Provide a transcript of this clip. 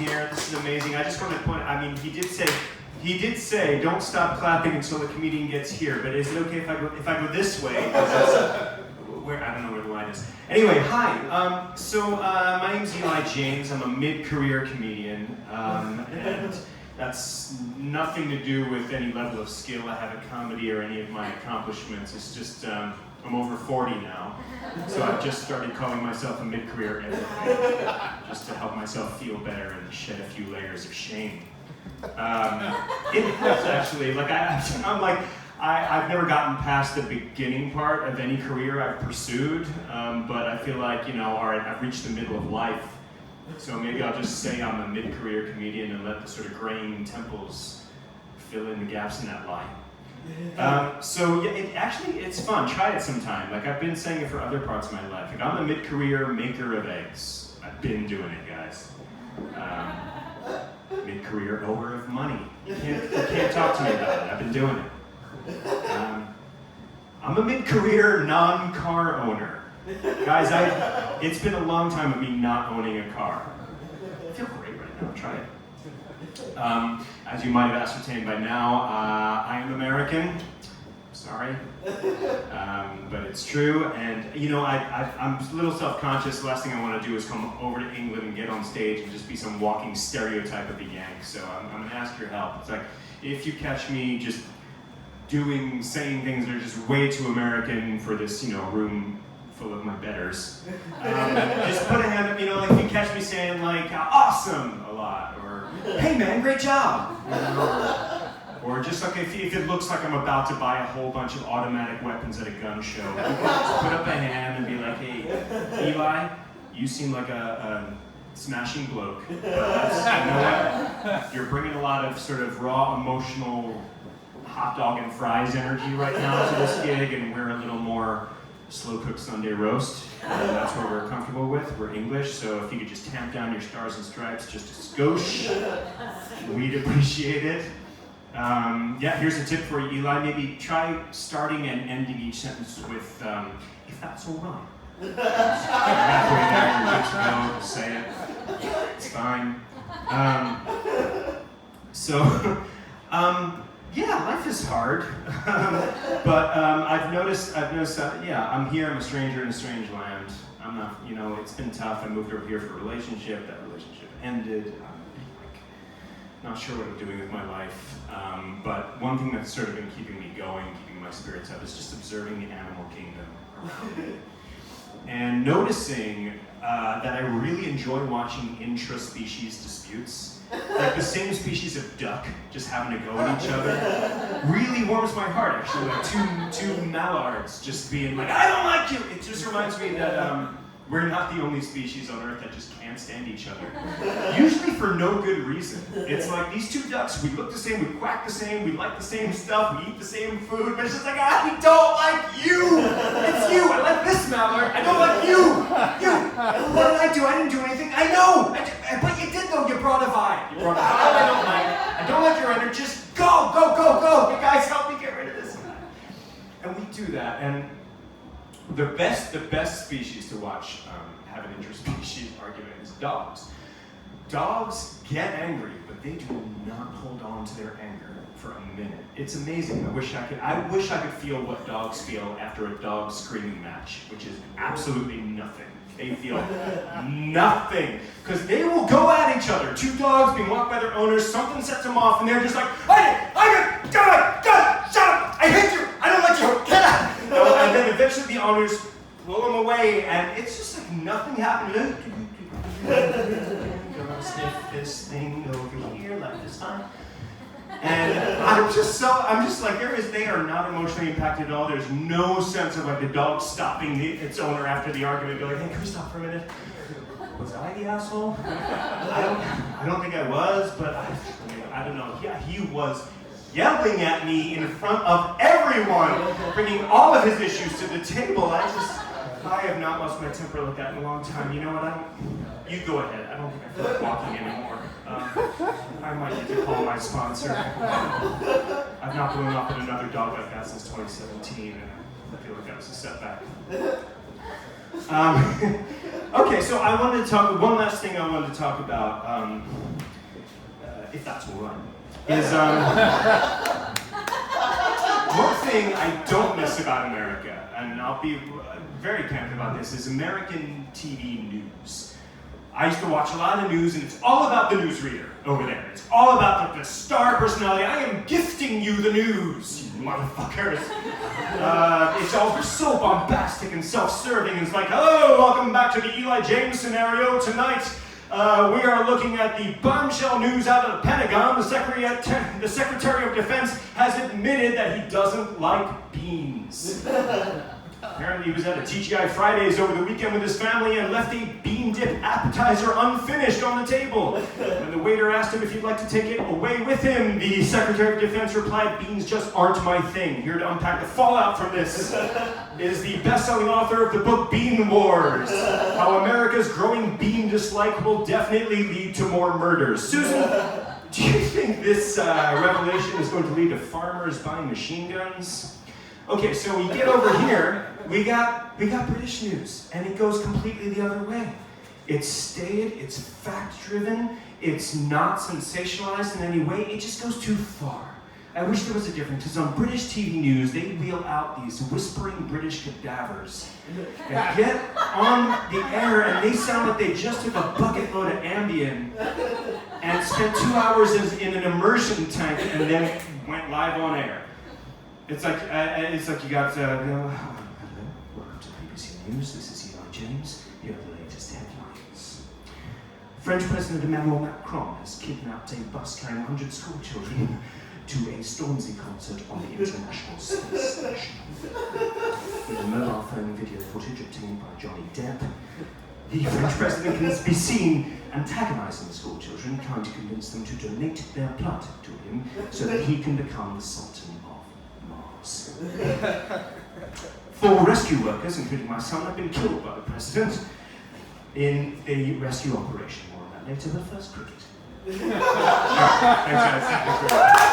here. This is amazing. I just want to point. I mean, he did say, don't stop clapping until the comedian gets here. But is it okay if I go this way? Where I don't know where the line is. Anyway, hi. My name's Eli James. I'm a mid-career comedian, and that's nothing to do with any level of skill I have at comedy or any of my accomplishments. It's just I'm over 40 now, so I've just started calling myself a mid-career everything, just to help myself feel better and shed a few layers of shame. It helps actually. Like I've never gotten past the beginning part of any career I've pursued, but I feel like, all right, I've reached the middle of life, so maybe I'll just say I'm a mid-career comedian and let the sort of graying temples fill in the gaps in that line. It's fun. Try it sometime. Like I've been saying it for other parts of my life. Like I'm a mid-career maker of eggs. I've been doing it, guys. Mid-career owner of money. You can't talk to me about it. I've been doing it. I'm a mid-career non-car owner. Guys, it's been a long time of me not owning a car. I feel great right now. Try it. As you might have ascertained by now, I am American. Sorry. But it's true. And, I'm a little self-conscious. The last thing I want to do is come over to England and get on stage and just be some walking stereotype of the Yank. So I'm going to ask your help. It's like, if you catch me just saying things that are just way too American for this, room full of my betters. Just put a hand up, like if you catch me saying like, awesome a lot, or hey man, great job. Or just like if it looks like I'm about to buy a whole bunch of automatic weapons at a gun show, you can just put up a hand and be like, hey, Eli, you seem like a smashing bloke. But you know what? You're bringing a lot of sort of raw emotional hot dog and fries energy right now to this gig, and we're a little more slow-cooked Sunday roast. That's what we're comfortable with. We're English, so if you could just tamp down your stars and stripes just a skosh, we'd appreciate it. Here's a tip for you, Eli. Maybe try starting and ending each sentence with, if that's all right. Halfway there, you're good to go, say it. It's fine. Life is hard, but I've noticed, I'm here, I'm a stranger in a strange land. I'm not, it's been tough. I moved over here for a relationship. That relationship ended. I'm not sure what I'm doing with my life, but one thing that's sort of been keeping me going, keeping my spirits up, is just observing the animal kingdom around me. And noticing that I really enjoy watching intra-species disputes. Like the same species of duck just having to go at each other really warms my heart, actually. Like two mallards just being like, I don't like you! It just reminds me that we're not the only species on Earth that just can't stand each other. Usually for no good reason. It's like these two ducks, we look the same, we quack the same, we like the same stuff, we eat the same food, but it's just like, I don't like you! It's you! I like this mallard, I don't like you! You! What did I do? I didn't do anything. I know! But you did though, you brought a vibe. You brought a vibe I don't like. I don't like your energy, just go! You guys help me get rid of this guy. And we do that, and the best species to watch have an interspecies argument is dogs. Dogs get angry, but they do not hold on to their anger for a minute. It's amazing. I wish I could feel what dogs feel after a dog screaming match, which is absolutely nothing. They feel nothing, because they will go at each other. Two dogs being walked by their owners, something sets them off, and they're just like, shut up, I hate you, I don't like you, get out! And then eventually the owners pull them away, and it's just like nothing happened. Gonna sniff this thing over here like this time. And I'm just like, they are not emotionally impacted at all. There's no sense of like the dog stopping its owner after the argument, be like, hey, can we stop for a minute? Was I the asshole? I don't think I was, but I don't know. Yeah, he was yelling at me in front of everyone, bringing all of his issues to the table. I have not lost my temper like that in a long time. You know what? You go ahead. I don't think I feel like walking anymore. I might need to call my sponsor. I've not blown up at another dog like that since 2017, and I feel like that was a setback. Okay, so I wanted to talk, one last thing I wanted to talk about, if that's all right, is one thing I don't miss about America, and I'll be very candid about this, is American TV news. I used to watch a lot of news, and it's all about the newsreader over there. It's all about the star personality. I am gifting you the news, you motherfuckers. It's all so bombastic and self-serving. It's like, hello, welcome back to the Eli James scenario. Tonight, we are looking at the bombshell news out of the Pentagon. The Secretary of Defense has admitted that he doesn't like beans. Apparently he was at a TGI Fridays over the weekend with his family and left a bean dip appetizer unfinished on the table. When the waiter asked him if he'd like to take it away with him, the Secretary of Defense replied, "Beans just aren't my thing." Here to unpack the fallout from this is the best-selling author of the book Bean Wars, How America's Growing Bean Dislike Will Definitely Lead to More Murders. Susan, do you think this revelation is going to lead to farmers buying machine guns? Okay, so we get over here, we got British news, and it goes completely the other way. It's staid, it's fact-driven, it's not sensationalized in any way, it just goes too far. I wish there was a difference, because on British TV news, they wheel out these whispering British cadavers that get on the air, and they sound like they just took a bucket load of Ambien and spent 2 hours in an immersion tank and then went live on air. It's like you got, hello, welcome to BBC News, this is Eli James, here are the latest headlines. French President Emmanuel Macron has kidnapped a bus carrying 100 school children to a Stormzy concert on the International Space Station. In a mobile phone video footage obtained by Johnny Depp, the French president can be seen antagonizing the school children, trying to convince them to donate their blood to him so that he can become the Sultan of Mars. 4 rescue workers, including my son, have been killed by the president in a rescue operation. More on that later, but first cricket. Thanks guys.